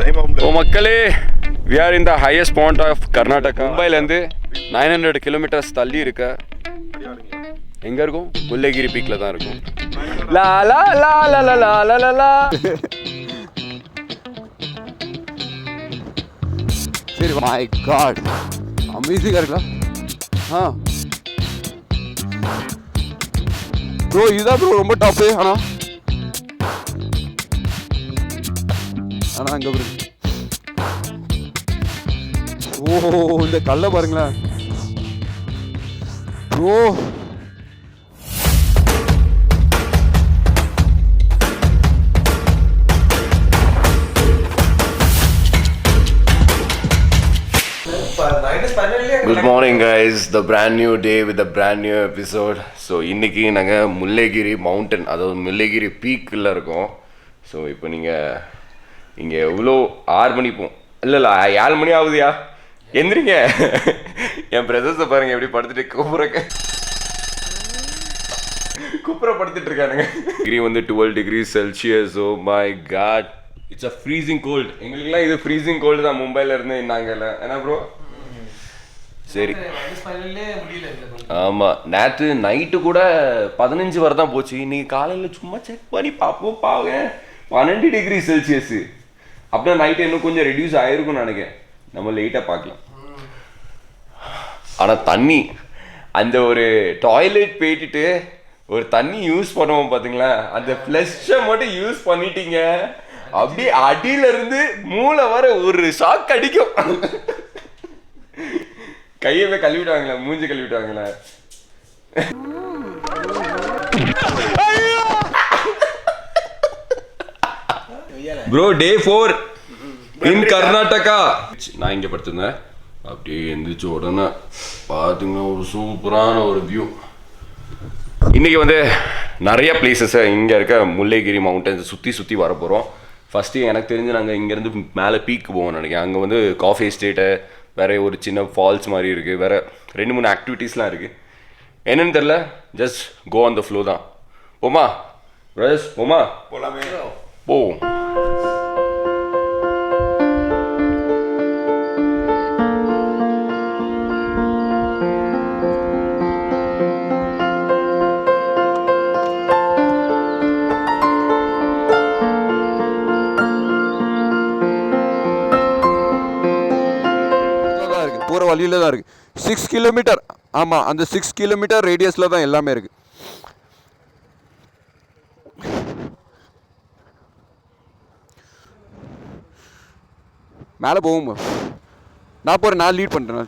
மக்களே, we are in the highest point of Karnataka. மும்பைலேருந்து 900 kilometers தள்ளி இருக்க எங்க இருக்கும்? முல்லைகிரி பீக்ல தான் இருக்கும். லா லா லா லா லா லா லா லா. சரி, மை காட், அமேசிங்கா இருக்கலாம். ப்ரோ இதுதான் ப்ரோ ரொம்ப டாப்பு. ஆனா அங்க இந்த கல்லை பாருங்களேன் bro. Good morning guys, the brand new day with the brand new episode. So இன்னைக்கு நாங்கள் முல்லைகிரி மவுண்டன், அதாவது முல்லைகிரி பீக்கில் இருக்கோம். ஸோ இப்போ நீங்கள் இங்கே எவ்வளோ 6 மணி போம், இல்லை 7 மணி ஆகுதுயா, எந்திரிங்க. என் பிரதர்ஸை பாருங்க எப்படி படுத்துட்டு குப்புறப்படுத்திட்டு இருக்கானுங்க. டிகிரி வந்து 12 degrees Celsius. Oh my God, it's a freezing cold. எங்களுக்குலாம் இது ஃப்ரீசிங் கோல்டு தான் மும்பையில் இருந்து. நாங்கள் என்ன ப்ரோ? சரி, ஆமாம், நேற்று நைட்டு கூட 15 வரை தான் போச்சு. இன்னைக்கு காலையில் சும்மா செக் பண்ணி பார்ப்போம், பாருங்க 12 degrees Celsius. அப்படின்னா நைட்டு இன்னும் கொஞ்சம் ரெடியூஸ் ஆகிருக்கும்னு நினைக்கிறேன், நம்ம லேட்டாக பார்க்கலாம். ஆனால் தண்ணி, அந்த ஒரு டாய்லெட் போயிட்டு ஒரு தண்ணி யூஸ் பண்ணுவோம் பார்த்தீங்களா, அந்த ஃப்ளஷை மட்டும் யூஸ் பண்ணிட்டீங்க, அப்படியே அடியிலிருந்து மூளை வர ஒரு ஷாக் அடிக்கும். கையவே கழுவிட்டாங்களா, மூஞ்சி கழுவிட்டாங்களா? ப்ரோ டே 4 இன் கர்நாடகா. நான் இங்கே படுத்திருந்தேன், அப்படியே எந்திரிச்ச உடனே பார்த்துங்க ஒரு சூப்பரான ஒரு வியூ. இன்றைக்கி வந்து நிறைய பிளேசஸை இங்கே இருக்க முல்லைகிரி மவுண்டன்ஸை சுற்றி வர போகிறோம். ஃபஸ்ட்டு எனக்கு தெரிஞ்சு நாங்கள் இங்கேருந்து மேலே பீக்கு போவோம்னு நினைக்கிறேன். அங்கே வந்து காஃபி எஸ்டேட்டு, வேறு ஒரு சின்ன ஃபால்ஸ் மாதிரி இருக்குது, வேறு 2-3 ஆக்டிவிட்டீஸ்லாம் இருக்குது. என்னன்னு தெரில, just go on the flow தான். போமா பிரதர்ஸ், போமா? போலாமே, போவோம். போகிற வழியில் தான் இருக்குது. 6 கிலோமீட்டர், ஆமாம், அந்த 6 கிலோமீட்டர் ரேடியஸில் தான் எல்லாமே இருக்குது. மேலே போவோம். நான் போகிறேன், நான் லீட் பண்ணுறேன்.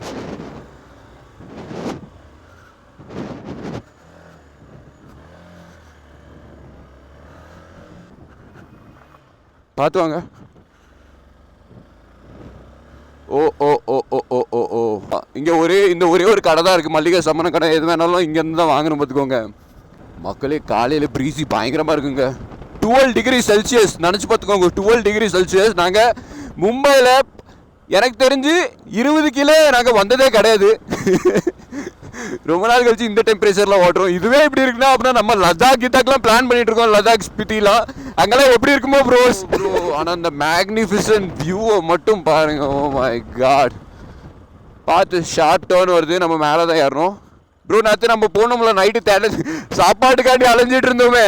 பார்த்து வாங்க. ஓ ஓ ஓ ஓ ஓ ஓ ஓ இங்கே ஒரே ஒரு கடை தான் இருக்குது, மல்லிகை சம்மன கடை. எது வேணாலும் இங்கேருந்து தான் வாங்கணும், பார்த்துக்கோங்க. மக்களே, காலையில் ப்ரீஸி பயங்கரமாக இருக்குங்க. 12 degrees Celsius நினச்சி பார்த்துக்கோங்க, 12 degrees Celsius. நாங்கள் மும்பையில் எனக்கு தெரிஞ்சு 20 கிலோ நாங்கள் வந்ததே கிடையாது. ரொம்ப நாள் கழிச்சு இந்த டெம்பரேச்சரில் ஓட்டுறோம். இதுவே இப்படி இருக்குன்னா அப்படின்னா நம்ம லடாக் கிட்டாக்கெலாம் பிளான் பண்ணிட்டு இருக்கோம், லடாக் ஸ்பிட்டிலாம். அங்கெல்லாம் எப்படி இருக்குமோ ப்ரோ. ஆனால் அந்த மேக்னிஃபிசன்ட் வியூவை மட்டும் பாருங்க. ஓ மை காட், பார்த்து ஷார்ட் டர்ன் வருது, நம்ம மேலே தான் ஏறணும். ப்ரோ நேற்று நம்ம போனோம்ல, நைட்டு சாப்பாட்டுக்காண்டி அலைஞ்சிட்டு இருந்தோமே.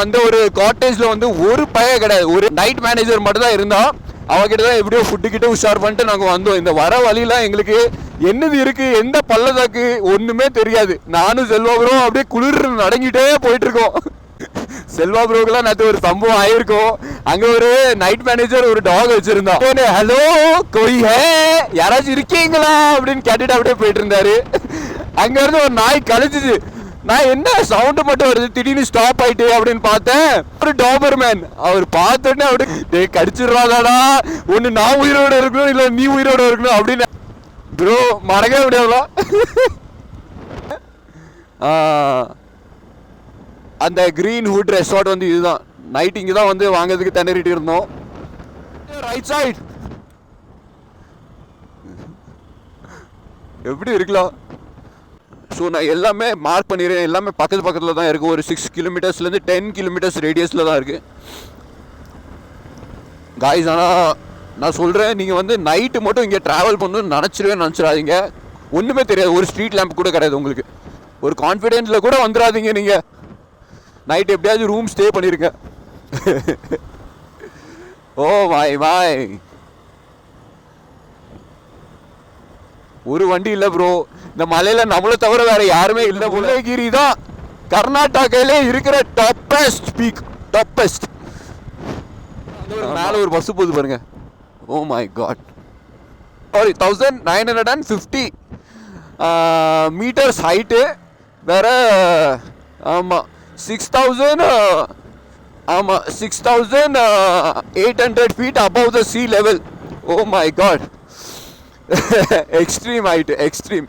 அந்த ஒரு காட்டேஜில் வந்து ஒரு பையன் கிடையாது, ஒரு நைட் மேனேஜர் மட்டும் தான் இருந்தான். அவகிட்ட தான் எப்படியோ ஃபுட்டு கிட்ட உஷார் பண்ணிட்டு நாங்கள் வந்தோம். இந்த வர வழியெலாம் எங்களுக்கு என்னது இருக்குது, எந்த பள்ளத்தாக்கு ஒன்றுமே தெரியாது. நானும் செல்வா ப்ரோ அப்படியே குளிர் நடங்கிட்டே போயிட்டுருக்கோம். செல்வா ப்ரோக்கெல்லாம் நேற்று ஒரு சம்பவம் ஆயிருக்கும். அங்கே ஒரு நைட் மேனேஜர் ஒரு டாக் வச்சுருந்தோம். ஹலோ கொய் ஹே, யாராச்சும் இருக்கீங்களா அப்படின்னு கேட்டுட்டு அப்படியே போயிட்டு இருந்தாரு. அங்கேருந்து ஒரு நாய் கழிச்சிச்சு. நான் என்ன சவுண்டு மட்டும் வருது, திடீர்னு ஸ்டாப் ஆயிட்டு அப்படின்னு பார்த்தேன். ஒரு டாபர்மேன், அவர் பார்த்தோன்னே அப்படியே கடிச்சிடுறாதாடா, ஒன்று நான் உயிரோட இருக்கணும் இல்லை நீ உயிரோட இருக்கணும் அப்படின்னு. ப்ரோ மறக்க முடியாதுல. அந்த கிரீன் ஹுட் ரெசார்ட் வந்து இதுதான். நைட் இங்கே தான் வந்து வாங்கிறதுக்கு திணறிட்டு இருந்தோம். ரைட் சைட் எப்படி இருக்கலாம். ஸோ நான் எல்லாமே மார்க் பண்ணிடுறேன், எல்லாமே பக்கத்தில் தான் இருக்குது. ஒரு 6 கிலோமீட்டர்ஸ்லேருந்து 10 கிலோமீட்டர்ஸ் ரேடியஸில் தான் இருக்குது. காய்ஸ். ஆனால் நான் சொல்கிறேன், நீங்கள் வந்து நைட்டு மட்டும் இங்கே ட்ராவல் பண்ணணும்னு நினச்சிடாதீங்க. ஒன்றுமே தெரியாது, ஒரு ஸ்ட்ரீட் லேம்ப் கூட கிடையாது உங்களுக்கு. ஒரு கான்ஃபிடென்ஸில் கூட வந்துடாதீங்க நீங்கள். நைட் எப்படியாச்சும் ரூம் ஸ்டே பண்ணியிருங்க. ஓ மை ஒரு வண்டி இல்லை ப்ரோ இந்த மலையில், நம்மளை தவிர வேற யாருமே இல்லை. முல்லைகிரி தான் கர்நாடகாவிலே இருக்கிற டாப்பஸ்ட் பீக். டாப்பஸ்ட். மேலே ஒரு பஸ் போகுது பாருங்க. Oh my God. Sorry, 1950 metres height. வேற ஆமாம் 6000 ஆமாம் 6800 feet above the sea level. Oh my God. Extreme height, extreme.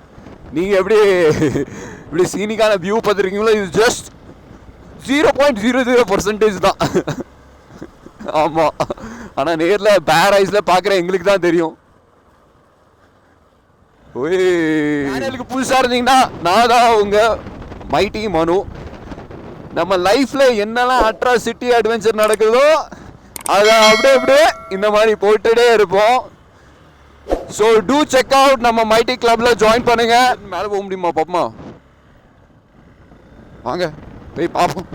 நீங்கள் இப்படி சீனிக்கான வியூ பார்த்துருக்கீங்களோ, இது ஜஸ்ட் 0.00% தான். ஆமாம். ஆனால் நேரில் பேர் ஐஸில் பார்க்குற எங்களுக்கு தான் தெரியும். சேனலுக்கு புதுசாக இருந்தீங்கன்னா நான் தான் உங்கள் மைட்டி மனு. நம்ம லைஃப்பில் என்னெல்லாம் அட்ராசிட்டி அட்வென்ச்சர் நடக்குதோ அதை அப்படியே இந்த மாதிரி போட்டுட்டே இருப்போம். ஸோ டூ செக் அவுட், நம்ம மைட்டி கிளப்பில் ஜாயின் பண்ணுங்க. மேலே போக முடியுமா பாப்பமா? வாங்க போய் பார்ப்போம்.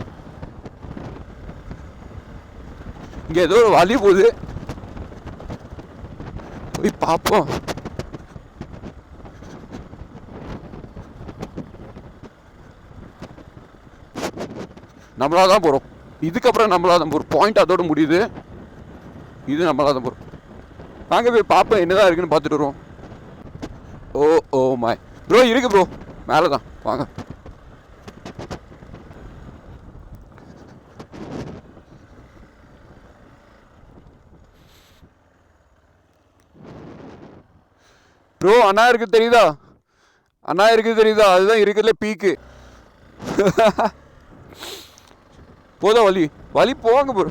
இங்கே ஏதோ ஒரு வழி போகுது, போய் பார்ப்போம். நம்மளாக தான் போகிறோம். இதுக்கப்புறம் நம்மளாக தான் போகிறோம். பாயிண்ட் அதோட முடியுது, இது நம்மளாக தான் போகிறோம். வாங்க போய் பார்ப்போம் என்னதான் இருக்குன்னு பார்த்துட்டு வருவோம். ஓ மை ப்ரோ, இருக்கு ப்ரோ, மேலே தான். வாங்க. ப்ரோ அண்ணா இருக்குது தெரியுதா? அண்ணா இருக்குது தெரியுதா? அதுதான் இருக்குதுல பீக்கு. போதா வழி போவாங்க ப்ரோ.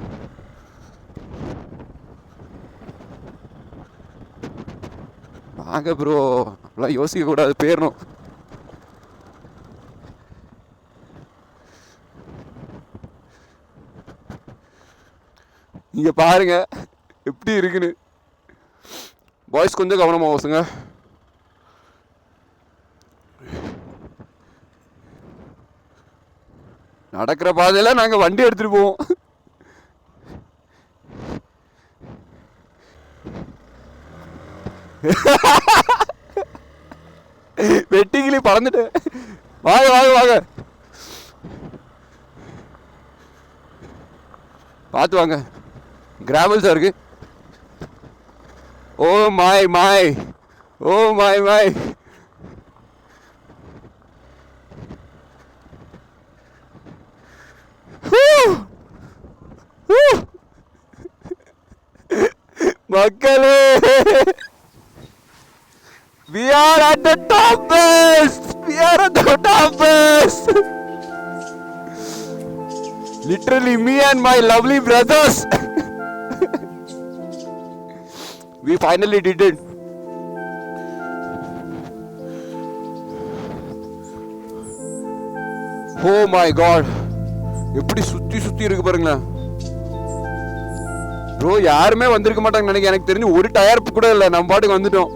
வாங்க ப்ரோ, அப்படிலாம் யோசிக்க கூடாது, போயிடணும். இங்க பாருங்க எப்படி இருக்குன்னு. பாய்ஸ் கொஞ்சம் கவனமா ஓசுங்க. நடக்கிற பாதையில நாங்க வண்டி எடுத்துட்டு போவோம். வெட்டிக்கிளி பறந்துட்டு. வாங்க பார்த்து வாங்க, கிராவல்ஸா இருக்கு. ஓ மை மக்களே, we are at the topest. Literally me and my lovely brothers. We finally did it. Oh my god, எப்படி சுத்தி இருக்கு பாருங்களேன் ப்ரோ. யாருமே வந்திருக்க மாட்டாங்க நினைக்கிறேன். எனக்கு தெரிஞ்சு ஒரு டயர் கூட இல்லை, நம்ம பாட்டுக்கு வந்துட்டோம்.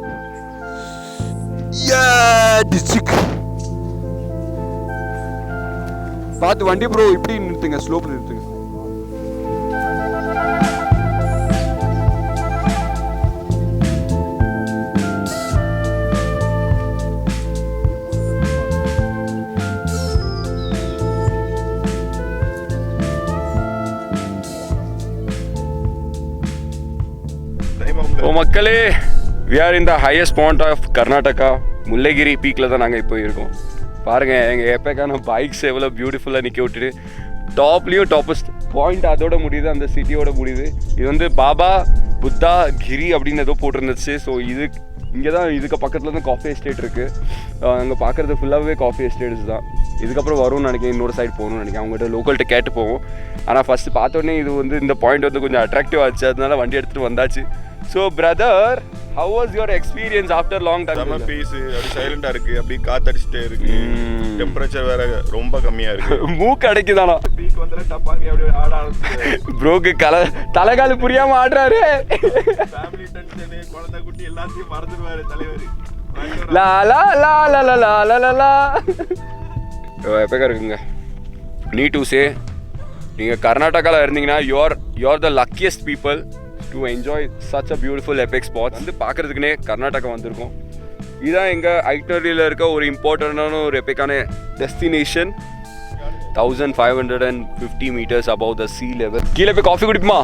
பார்த்து வண்டி ப்ரோ, இப்படி நிறுத்துங்க, ஸ்லோப்ல நிறுத்துங்க. மக்களே, we are in the highest point of Karnataka. முல்லைகிரி பீக்கில் தான் நாங்கள் இப்போ இருக்கோம். பாருங்கள், எங்கள் எப்போக்கான பைக்ஸ் எவ்வளோ பியூட்டிஃபுல்லாக நிற்க விட்டுட்டு டாப்லேயும் டாப்பஸ்ட் பாயிண்ட் அதோட முடியுது, அந்த சிட்டியோட முடியுது. இது வந்து பாபா புத்தா கிரி அப்படின்னு ஏதோ போட்டிருந்துச்சு. ஸோ இங்கே தான், இதுக்கு பக்கத்தில் தான் காஃபி எஸ்டேட் இருக்குது. அங்கே பார்க்குறது ஃபுல்லாகவே காஃபி எஸ்டேட்ஸ் தான். இதுக்கப்புறம் வரும்னு நினைக்கிறேன், இன்னொரு சைடு போகணும்னு நினைக்கிறேன். அவங்ககிட்ட லோக்கல்கிட்ட கேட்டு போவோம். ஆனால் ஃபஸ்ட்டு பார்த்தோன்னே இது வந்து இந்த பாயிண்ட் வந்து கொஞ்சம் அட்ராக்டிவ் ஆச்சு, அதனால வண்டி எடுத்துகிட்டு வந்தாச்சு. So brother, How was your experience after long time? செம பீஸ், அப்படி சைலண்டா இருக்கு, அப்படி காத்தடிச்சிட்டே இருக்கு. டெம்பரேச்சர் வேற ரொம்ப கம்மியா இருக்கு. மூக்கு அடைக்குதானா? பீக் வந்தல டப்பாங்க அப்படியே ஆட ஆரம்பிச்சு. ப்ரோக்கு தலைகால புரியாம ஆடுறாரு. ஃபேமிலி டென்ஷன், குழந்தை குட்டி எல்லாத்தையும் மறந்துடுவாரு தலைவர். லா லா லா லா லா லா லா லா. எப்பக்கா இருக்குங்க. நீ டு சே நீங்கள் கர்நாடகாவில் இருந்தீங்கன்னா you are the luckiest people to enjoy such a beautiful epic spots. வந்து பார்க்குறதுக்குனே கர்நாடகா வந்திருக்கோம். இதுதான் எங்கள் ஐட்டனரியில் இருக்க ஒரு இம்பார்ட்டண்டான ஒரு எப்பிக்கான destination. 1550 meters above the sea level. கீழே போய் காஃபி குடிப்போமா?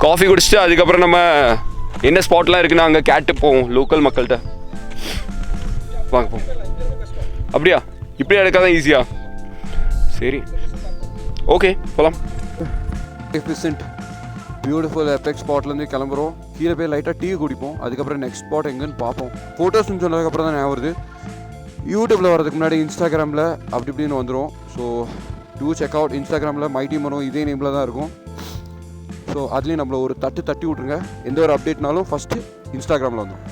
காஃபி குடிச்சிட்டு அதுக்கப்புறம் நம்ம என்ன ஸ்பாட்லாம் இருக்குன்னா அங்கே கேட்டு போவோம் லோக்கல் மக்கள்கிட்ட. வாங்க போவோம். அப்படியா? இப்படியே எடுக்காதான் ஈஸியா? சரி, ஓகே போகலாம். எஃபிஷியன்ட் பியூட்டிஃபுல் எபெக் ஸ்பாட்லேருந்து கிளம்புறோம். கீழே போய் லைட்டாக டீ குடிப்போம். அதுக்கப்புறம் நெக்ஸ்ட் ஸ்பாட் எங்கேன்னு பார்ப்போம். ஃபோட்டோஸ்ன்னு சொன்னதுக்கப்புறம் தான் ஞாபகம் வருது, யூடியூப்பில் வரதுக்கு முன்னாடி இன்ஸ்டாகிராமில் அப்படி இப்படின்னு வந்துடும். ஸோ டூ செக் அவுட் இன்ஸ்டாகிராமில் மைட்டி மனோ இதே நேமில் தான் இருக்கும். ஸோ அதுலேயும் நம்மளை ஒரு தட்டி விட்ருங்க. எந்த ஒரு அப்டேட்னாலும் ஃபஸ்ட்டு இன்ஸ்டாகிராமில் வந்துடும்.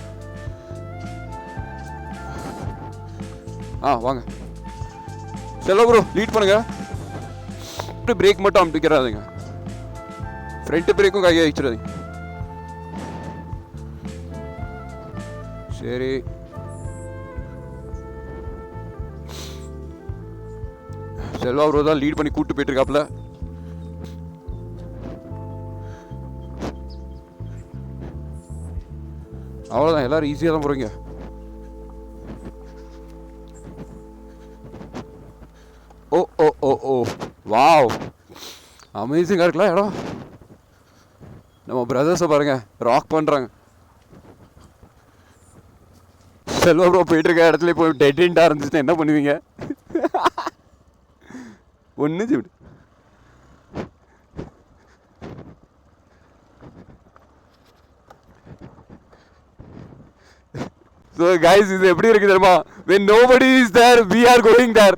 வாங்க செல்ல ப்ரோ, லீட் பண்ணுங்க. பிரேக் மட்டும் அமுட்டிக்கிறாதீங்க, ஃப்ரண்ட் பிரேக்கும் கையை வச்சிடாதீங்க. சரி, செல்வா ப்ரோ தான் லீட் பண்ணி கூப்பிட்டு போயிட்டு இருக்காப்ல. அவ்வளோதான், எல்லாரும் ஈஸியாக தான் போகிறீங்க. ஓ ஓ ஓ ஓ வாவ், அமேசிங்காக இருக்கலாம் இடம். நம்ம பிரதர்ஸை பாருங்க, ராக் பண்ணுறாங்க. செல்வா ப்ரோ போயிட்டு இருக்க இடத்துல போய் டெட் எண்டாக இருந்துச்சுன்னா என்ன பண்ணுவீங்க? ஒன்று ஜிவிடு. So guys, இது எப்படி இருக்கு தெரியுமா? When nobody is there, we are going there.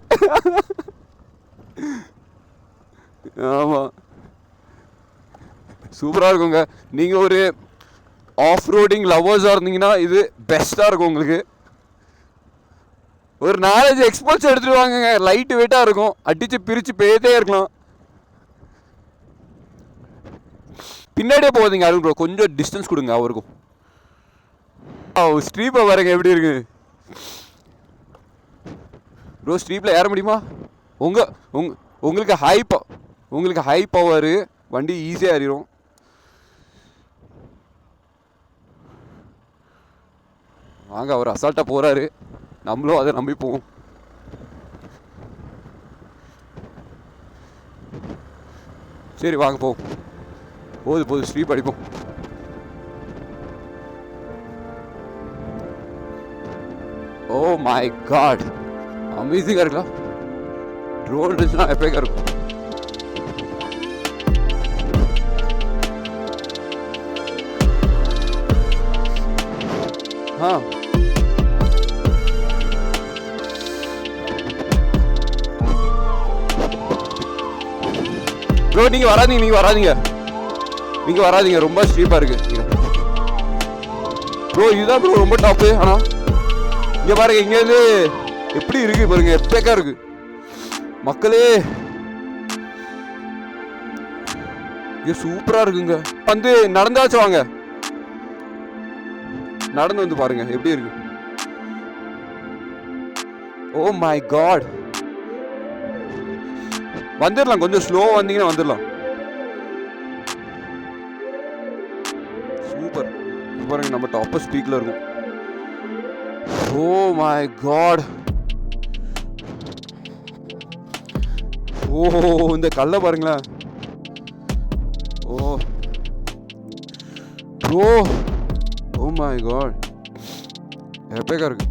ஆமா, சூப்பராக இருக்குங்க. நீங்கள் ஒரு ஆஃப் ரோடிங் லவ்வர்ஸாக இருந்தீங்கன்னா இது பெஸ்ட்டாக இருக்கும் உங்களுக்கு. ஒரு 4-5 எக்ஸ்போர்ட்ஸ் எடுத்துகிட்டு வாங்குங்க, லைட்டு வெயிட்டாக இருக்கும், அடித்து பிரித்து பேத்தே இருக்கலாம். பின்னாடியே போகாதீங்க அருண் ப்ரோ, கொஞ்சம் டிஸ்டன்ஸ் கொடுங்க அவருக்கும். ஸ்ட்ரீப்பை பாருங்க எப்படி இருக்கு ப்ரோ. ஸ்ட்ரீப்பில் ஏற முடியுமா? உங்களுக்கு ஹை பவர் வண்டி ஈஸியாக ஏறிடும். வாங்க, அவர் அசால்ட்டாக போகிறாரு, நம்மளும் அதை நம்பி போவோம். சரி வாங்க போவோம். போது ஸ்ட்ரீப் அடிப்போம். ஓ மை காட், அமேசிங்காக இருக்கலாம். ட்ரோன் இருந்துச்சுன்னா எப்போக்கா இருக்கும். ப்ரோ நீங்கள் வராதீங்க, ரொம்ப ஸ்ட்ரீப்பாக இருக்கு ப்ரோ. இதுதான் ப்ரோ ரொம்ப டாப்பு. ஆனால் இங்கே பாருங்க, இங்கேருந்து எப்படி இருக்கு பாருங்க, எப்பேக்கா இருக்கு மக்களே. இங்கே சூப்பராக இருக்குங்க. வந்து நடந்தாச்சும் வாங்க, நடந்து வந்து பாருங்க எப்படி இருக்கு. ஓ மை காட், வந்துடலாம், கொஞ்சம் ஸ்லோவாக வந்தீங்கன்னா வந்துடலாம். சூப்பர் பாருங்க, நம்ம டாப்பர் ஸ்பீக்கில் இருக்கும். ஓ மை காட், ஓ இந்த கல்லை பாருங்களேன். ஓ ப்ரோ, ஓ மை காட், எப்பேக்கா இருக்கு.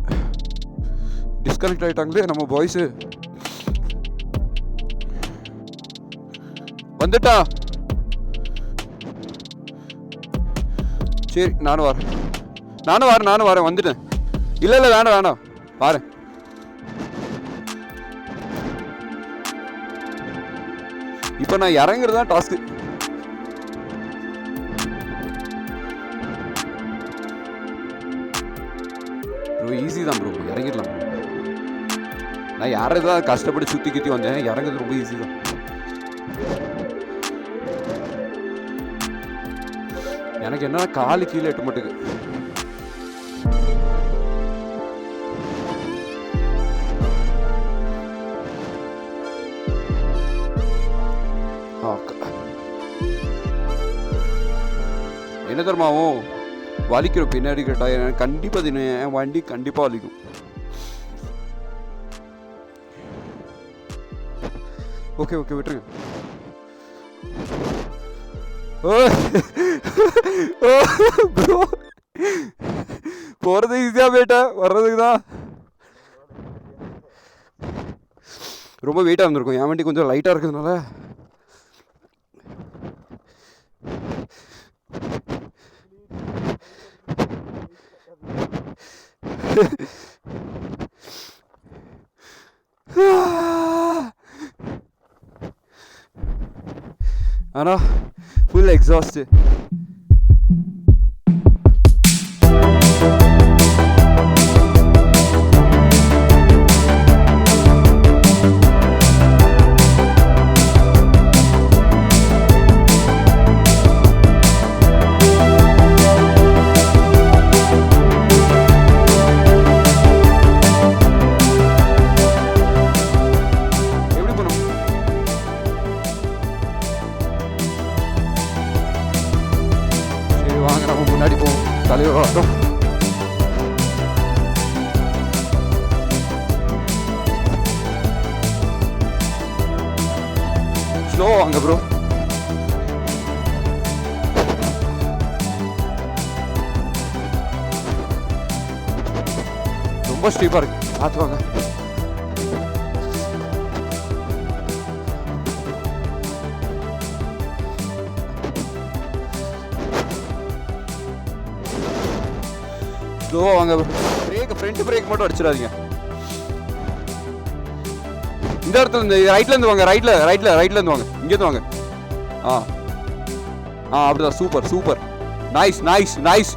டிஸ்கனெக்ட் ஆகிட்டாங்களே நம்ம பாய்ஸு. வந்துட்டா? சரி, நானும் வரேன் வந்துட்டேன். இல்லை வேண்டாம் பாரு. இப்போ நான் இறங்குறது தான் டாஸ்க்கு. ப்ரோ ஈஸி தான் ப்ரோ, இறங்கிடலாம் ப்ரோ. நான் யாரை தான் கஷ்டப்பட்டு சுற்றி கித்தி வந்தேன், இறங்குறது ரொம்ப ஈஸி தான். எனக்கு என்ன காலு கீழே எட்ட மாட்டுக்கு. என்ன தருமாவும் வலிக்கிற பின்னாடி கேட்டா எனக்கு கண்டிப்பாக தின என் வண்டி கண்டிப்பாக வலிக்கும். ஓகே ஓகே விட்டுருங்க. ப்ரோ போகிறது ஈஸியாக போயிட்டேன், வர்றதுக்கு தான் ரொம்ப வெயிட்டாக இருந்திருக்கும். என் வண்டி கொஞ்சம் லைட்டாக இருக்கிறதுனால ஆனா ஃபுல் எக்ஸாஸ்ட். முன்னாடி போவோம், தலைவர் வரட்டும். ஸ்லோ வாங்க ப்ரோ. ரொம்ப ஸ்டீப்பா இருக்கு, பார்த்து வாங்க. ஸ்லோவாக வாங்க. பிரேக் ஃப்ரண்ட் பிரேக் மட்டும் அடிச்சிடாதீங்க. இந்த இடத்துல இருந்து ரைட்லேருந்து வாங்க, ரைட்லேருந்து வாங்க, இங்கேருந்து வாங்க. அப்படிதான். Super super, nice nice nice,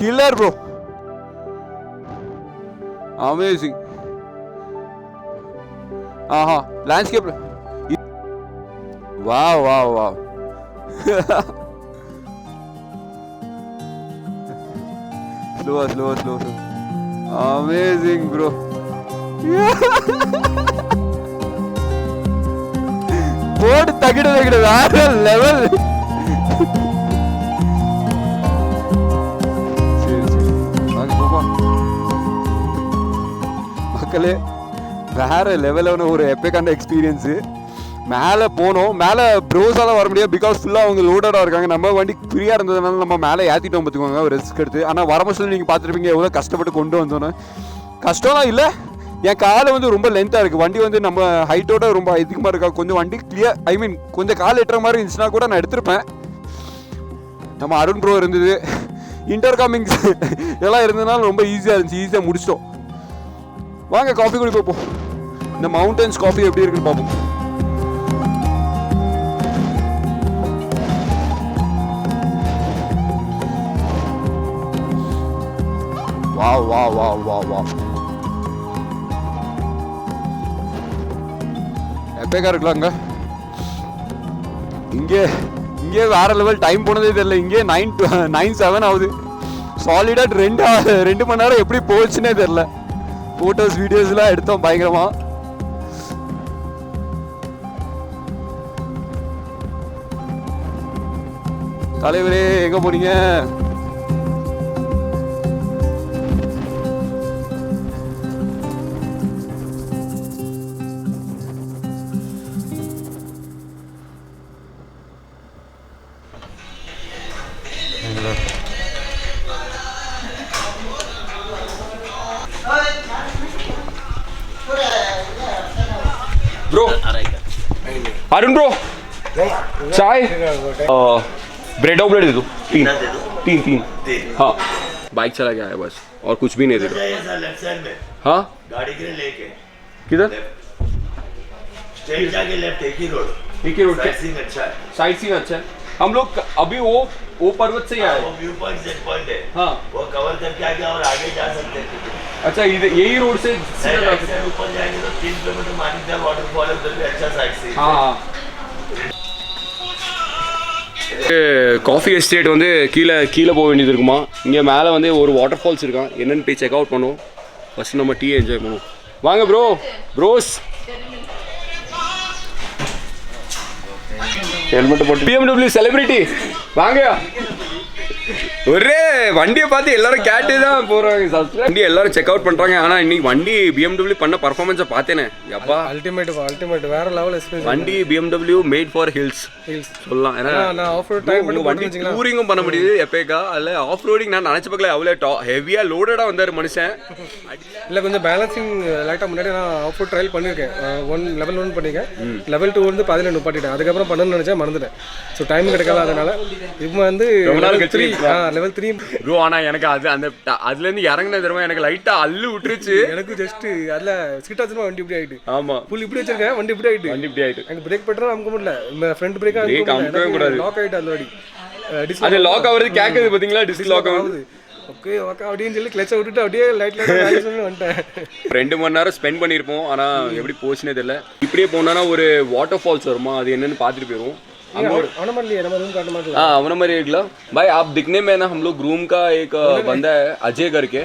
killer bro, amazing. ஆஹா லேண்ட்ஸ்கேப், வா வா வா. slow. Amazing bro. போடு தகிட வேற லெவல். சரி வாங்க போவோம் மக்களே. வேற லெவலான ஒரு எப்பிக்கான எக்ஸ்பீரியன்ஸு. மேலே போனோம், மேலே ப்ரோஸாக தான் வர முடியாது, பிகாஸ் ஃபுல்லாக அவங்க லோடடாக இருக்காங்க. நம்ம வண்டி ஃப்ரீயாக இருந்ததுனால நம்ம மேலே ஏற்றிட்டோம் பார்த்துக்கோங்க, ஒரு ரிஸ்க் எடுத்து. ஆனால் வரமோசில் நீங்கள் பார்த்துருப்பீங்க எவ்வளோ கஷ்டப்பட்டு கொண்டு வந்தோன்னு. கஷ்டம்லாம் இல்லை, என் காலை வந்து ரொம்ப லென்த்தாக இருக்குது. வண்டி வந்து நம்ம ஹைட்டோட ரொம்ப அதிகமாக இருக்கா. கொஞ்சம் வண்டி கிளியர், ஐ மீன் கொஞ்சம் கால் எட்டுற மாதிரி இருந்துச்சுன்னா கூட நான் எடுத்திருப்பேன். நம்ம அருண் ப்ரோ இருந்தது, இன்டர்காமிங்ஸ் எல்லாம் இருந்ததுனால ரொம்ப ஈஸியாக இருந்துச்சு, ஈஸியாக முடிச்சிட்டோம். வாங்க காஃபி குடி பார்ப்போம், இந்த மவுண்டன்ஸ் காஃபி எப்படி இருக்குன்னு பார்ப்போம். வா எப்பேக்கா இருக்கலாங்க. இங்கே வேற லெவல். டைம் போனதே தெரியல. இங்கே 9:07 ஆகுது. சாலிடா 2 மணி நேரம் எப்படி போச்சுன்னே தெரியல. போட்டோஸ் வீடியோஸ்லாம் எடுத்தோம் பயங்கரமா. தலைவரே எங்க போனீங்க? ब्रो अरुण ब्रो चाय ब्रेड ऑमलेट दे दो 3 हाँ बाइक चला गया है बस और कुछ भी नहीं दे दो लेफ्ट साइड में हाँ गाड़ी के लिए लेके किधर स्ट्रेट जाके लेफ्ट एक ही रोड साइट सीइंग अच्छा है हम लोग अभी वो पर्वत से ही आए वो व्यू पॉइंट सेट पॉइंट है हाँ वो कवर करके आगे और आगे जा सकते हैं अच्छा इधर यही रोड से ऊपर जाएंगे तो 3 किलोमीटर मानिकदम वाटरफॉल है, उधर भी अच्छा साइट सी। हाँ காஃபி எஸ்டேட் வந்து கீழே போக வேண்டியது இருக்குமா. இங்கே மேலே வந்து ஒரு வாட்டர் ஃபால்ஸ் இருக்கான். என்னென்னு போய் செக் அவுட் பண்ணுவோம். ஃபஸ்ட்டு நம்ம டீ என்ஜாய் பண்ணுவோம். வாங்க ப்ரோஸ் ஹெல்மெட் போட்டு BMW செலிபிரிட்டி வாங்க. ஒரே வண்டியை பார்த்து எல்லாரும் கேட்டு தான் போகிறாங்க. வண்டி எல்லாரும் செக் அவுட் பண்ணுறாங்க. ஆனால் இன்னைக்கு வண்டி BMW பண்ண பர்ஃபார்மன்ஸை பார்த்தேனே அப்பா அல்டிமேட் வேற லெவல் எக்ஸ்பீரியன்ஸ். வண்டி BMW மேட் ஃபார் ஹில்ஸ் சொல்லலாம். ஏன்னா நான் ஆஃப் ரோட் டைம் பண்ணி வண்டி டூரிங்கும் பண்ண முடியுது எப்பேக்கா. அதில் ஆஃப் ரோடிங் நான் நினச்ச பக்கல அவ்வளோ ஹெவியாக லோடடாக வந்தார் மனுஷன். இல்லை கொஞ்சம் பேலன்சிங் லைட்டாக முன்னாடி நான் ஆஃப் ரோட் ட்ரையல் பண்ணியிருக்கேன். லெவல் 1 பண்ணியிருக்கேன். லெவல் 2 வந்து பாதியில் நிப்பாட்டிட்டேன். அதுக்கப்புறம் பண்ணணும்னு நினச்சேன், மறந்துட்டேன். ஸோ டைம் கிடைக்கல. அதனால இப்போ வந்து லெவல் 3 ப்ரோ. ஆனால் எனக்கு அதுலேருந்து இறங்கின தருமா எனக்கு லைட்டாக அள்ளு விட்டுருச்சு. எனக்கு ஜஸ்ட் அதில் சீட்டாச்சுமா வண்டி இப்படி ஆகிட்டு. ஆமாம் புல் இப்படி வச்சிருக்கேன், வண்டி இப்படி ஆகிட்டு. எனக்கு பிரேக் பெட்டரும் அமுக்க முடியல. ஃப்ரண்ட் பிரேக் அமுக்கவே கூடாது. லாக் ஆகிட்டு அந்த வண்டி. அது லாக் ஆகுறது கேட்குது பார்த்தீங்களா. டிஸ்க் லாக் ஆகுது. ஓகே அப்படின்னு சொல்லி கிளச்சை விட்டுட்டு அப்படியே லைட்ல வந்துட்டேன். 2 மணி நேரம் ஸ்பெண்ட் பண்ணியிருப்போம். ஆனால் எப்படி போச்சுன்னே தெரியல. இப்படியே போனோன்னா ஒரு வாட்டர் ஃபால்ஸ் வருமா, அது என்னன்னு பார்த்துட்டு போயிடுவோம். अवनमरी भाई आप दिखने में ना हम लोग रूम का एक बंदा है अजय करके,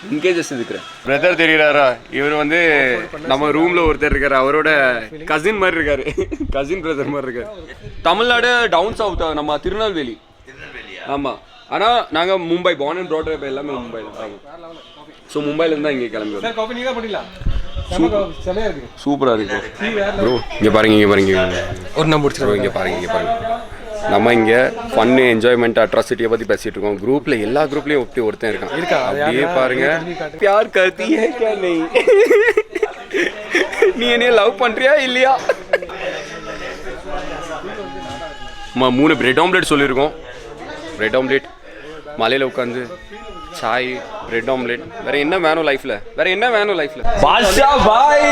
इनके जैसे दिख रहे हैं. ब्रदर தெரியுறாரா? இவர் வந்து நம்ம ரூம்ல ஒருத்தர் இருக்காரு. அவரோட கசின் மாதிரி இருக்காரு. கசின் பிரதர் மாதிரி இருக்காரு. தமிழ்நாடு டவுன் சவுத் நம்ம திருநெல்வேலி. ஆமாம். ஆனால் நாங்கள் Mumbai born and brought up எல்லாமே மும்பையில். ஆமாம். ஸோ மும்பையிலேருந்து தான் இங்கே கிளம்பி வரோம். சூப்பராக இருக்கு ப்ரோ. இங்கே பாருங்க ஒரு நம்ம முடிச்சிருக்கோம். இங்கே பாருங்க நம்ம இங்கே ஃபன்னு என்ஜாய்மெண்ட் அட்ராசிட்டியை பற்றி பேசிகிட்டு இருக்கோம். குரூப்பில் எல்லா குரூப்லேயும் ஒட்டி ஒருத்தன் இருக்கான். அப்படியே பாருங்க. प्यार करती है क्या नहीं? நீ என்னைய லவ் பண்ணுறியா இல்லையா? 3 பிரெட் ஆம்லேட் சொல்லியிருக்கோம். பிரெட் ஆம்லேட் மலையில் உட்காந்து சாய் பிரெட் ஆம்லேட். வேற என்ன வேணும் லைஃப்ல? பாஷா பாய்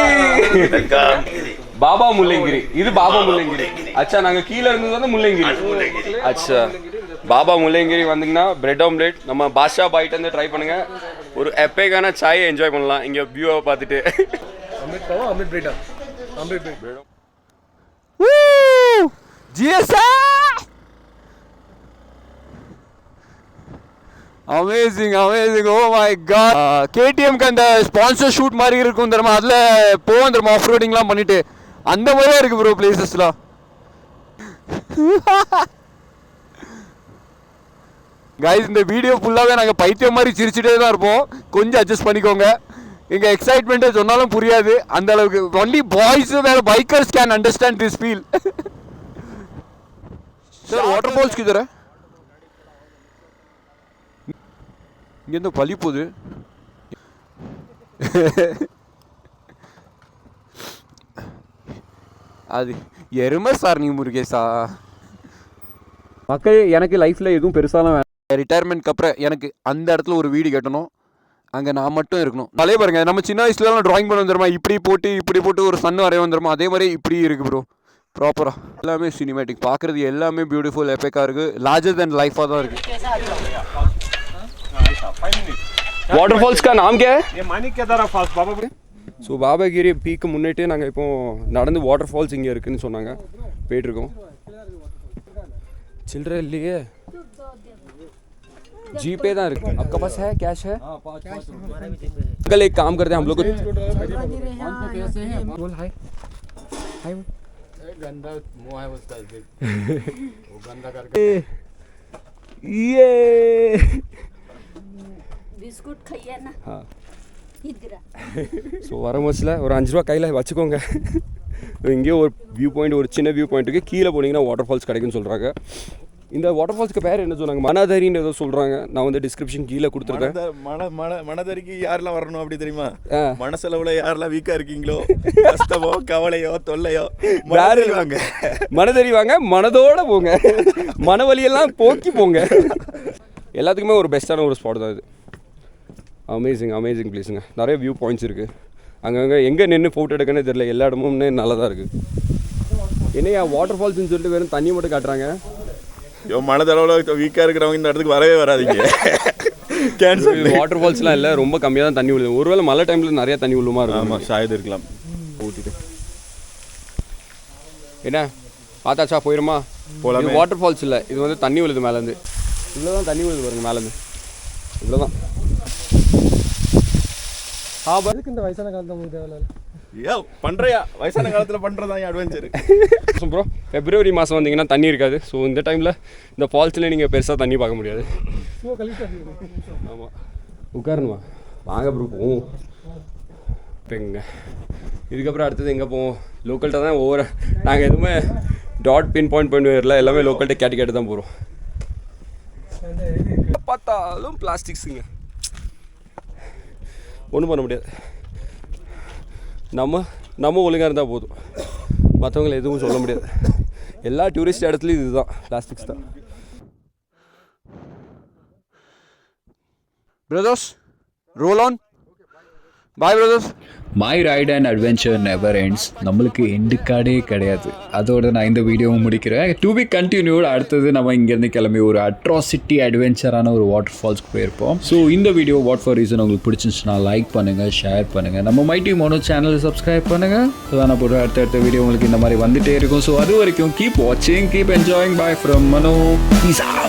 பாபா முல்லைங்கிரி. இது பாபா முல்லைங்கிரி. அச்சா நாங்க கீழே இருந்தது வந்து முல்லைங்கிரி. அச்சா பாபா முல்லைங்கிரி வந்தீங்கன்னா பிரெட் ஆம்லேட் நம்ம பாஷா பாய்ட்டு வந்து ட்ரை பண்ணுங்க. ஒரு எப்பேக்கான சாயை என்ஜாய் பண்ணலாம் இங்க வியூவை பார்த்துட்டு. Amazing oh my god. கேடிஎம்க்கு அந்த ஸ்பான்சர் ஷூட் மாதிரி இருக்கும் தெரியுமா, அதில் போவோம் தெரியுமா ஆஃப் ரோடிங்லாம் பண்ணிட்டு. அந்த மாதிரியே இருக்கு ப்ரோ பிளேசஸ்லாம். கைஸ் இந்த வீடியோ ஃபுல்லாகவே நாங்கள் பைத்தியம் மாதிரி சிரிச்சுட்டே தான் இருப்போம். கொஞ்சம் அட்ஜஸ்ட் பண்ணிக்கோங்க. எங்கள் எக்ஸைட்மெண்ட்டை சொன்னாலும் புரியாது அந்த அளவுக்கு. ஒன்லி பாய்ஸ் வேறு bikers can understand this feel. Sir waterfalls கிதர இங்கேருந்து பழி போகுது. அது எருமை சார் நீ முருகேசா. மக்கள் எனக்கு லைஃப்பில் எதுவும் பெருசாலாம் வேணும். ரிட்டையர்மெண்ட்க்கு அப்புறம் எனக்கு அந்த இடத்துல ஒரு வீடு கட்டணும். அங்கே நான் மட்டும் இருக்கணும். அதே பாருங்க நம்ம சின்ன வயசுலலாம் ட்ராயிங் பண்ண வந்துடுமா, இப்படி போட்டு ஒரு சன்னு வரைய வந்துடுமா, அதே மாதிரி இப்படி இருக்குது ப்ரோ. ப்ராப்பராக எல்லாமே சினிமேட்டிக் பார்க்குறது எல்லாமே பியூட்டிஃபுல் எஃபெக்டாக இருக்குது. லார்ஜர் தென் லைஃபாக தான் இருக்குது. வாட்டர்ஃபால்ஸ் का नाम क्या है? ये मानिकदारा ஃபால்ஸ் பாபாகிரி. ஸோ பாபாகிரி பீக்கு முன்னிட்டு நாங்கள் இப்போ நடந்து வாட்டர் ஃபால்ஸ் இங்கே இருக்குன்னு சொன்னாங்க. போயிட்டுருக்கோம். चिल्ड्रे लिए जी पे தான் இருக்கு. आपका पास है कैश है? कल एक काम करते हैं हम लोग बोल हाय गंदा मुंह है उसका वो गंदा करके ये बिस्कुट खाइए ना. हाँ इधर ஸோ வர மச்சில் ஒரு 5 ரூபா கையில் வச்சுக்கோங்க. இங்கே ஒரு வியூ பாயிண்ட், ஒரு சின்ன வியூ பாயிண்ட் இருக்குது. கீழே போனீங்கன்னா வாட்டர் ஃபால்ஸ் கிடைக்குன்னு சொல்கிறாங்க. இந்த வாட்டர் ஃபால்ஸ்க்கு பேர் என்ன சொன்னாங்க? மனதரின்னு ஏதோ சொல்கிறாங்க. நான் வந்து டிஸ்கிரிப்ஷன் கீழே கொடுத்துருக்கேன். மனதறிக்கு யாரெல்லாம் வரணும் அப்படி தெரியுமா? மனசளவுல யாரெல்லாம் வீக்கா இருக்கீங்களோ, கஷ்டமோ கவலையோ தொல்லையோ வாங்க மனதறி வாங்க, மனதோட போங்க, மனவலியெல்லாம் போக்கி போங்க. எல்லாத்துக்குமே ஒரு பெஸ்ட்டான ஒரு ஸ்பாட் தான் இது. அமேசிங் பிளேஸுங்க. நிறைய வியூ பாயிண்ட்ஸ் இருக்குது. அங்கங்கே எங்கே நின்று ஃபோட்டோ எடுக்கணும்னு தெரியல. எல்லா இடமும் நல்லா தான் இருக்குது. என்னையா வாட்டர் ஃபால்ஸ்ன்னு சொல்லிட்டு வெறும் தண்ணி மட்டும் காட்டுறாங்க. மனதளவில் வீக்காக இருக்கிறவங்க இந்த இடத்துக்கு வரவே வராதிங்க. கேன்சல். வாட்டர் ஃபால்ஸ்லாம் இல்லை, ரொம்ப கம்மியாக தான் தண்ணி விழுது. ஒருவேளை மழை டைமில் நிறைய தண்ணி விழுமா இருக்கும். ஆமாம், ஷாயது இருக்கலாம். ஊற்றிட்டு என்ன பார்த்தாச்சா, போயிருமா? போகலாமே. இது வாட்டர் ஃபால்ஸ் இல்லை, இது வந்து தண்ணி விழுது மேலேருந்து. இவ்வளோ தான் தண்ணி விழுது பாருங்க மேலேருந்து, இவ்வளோ தான். அதுக்கு இந்த வயசான காலத்தில் உங்களுக்கு தேவையில்ல. ஏ பண்ணுறியா, வயசான காலத்தில் பண்ணுறதான் அட்வென்ச்சர். ப்ரோ பிப்ரவரி மாதம் வந்தீங்கன்னா தண்ணி இருக்காது. ஸோ இந்த டைமில் இந்த ஃபால்ஸில் நீங்கள் பெருசாக தண்ணி பார்க்க முடியாது. ஆமாம், உட்காரணுமா? வாங்க ப்ரோ போவோம். இப்போ எங்க இதுக்கப்புறம் அடுத்தது எங்கே போவோம்? லோக்கல்கிட்ட தான் ஒவ்வொரு, நாங்கள் எதுவுமே டாட் பின் பாயிண்ட் வரல, எல்லாமே லோக்கல்கிட்ட கேட்டு தான் போகிறோம். பார்த்தாலும் பிளாஸ்டிக்ஸுங்க, ஒன்றும் பண்ண முடியாது. நம்ம ஒழுங்காக இருந்தால் போதும், மற்றவங்களை எதுவும் சொல்ல முடியாது. எல்லா டூரிஸ்ட் இடத்துலையும் இதுதான், பிளாஸ்டிக்ஸ் தான். brothers, roll on. Bye brothers. My right and adventure never ends. நம்மளுக்கு எண்டு கார்டே கிடையாது. அதோட நான் இந்த வீடியோவும் முடிக்கிறேன். To be continued. அடுத்தது நம்ம இங்கேருந்து கிளம்பி ஒரு அட்ராசிட்டி அட்வென்ச்சரான ஒரு வாட்டர் ஃபால்ஸ்க்கு போயிருப்போம். ஸோ இந்த வீடியோ வாட் ஃபார் ரீசன் உங்களுக்கு பிடிச்சிருந்துச்சுன்னா லைக் பண்ணுங்கள், ஷேர் பண்ணுங்கள், நம்ம மைட்டி மோனோ சேனலை சப்ஸ்கிரைப் பண்ணுங்கள். ஸோ நான் போட்டு அடுத்த வீடியோ உங்களுக்கு இந்த மாதிரி வந்துகிட்டே இருக்கும். ஸோ அது வரைக்கும் கீப் வாட்சிங், keep enjoying. By from Mano. Peace out.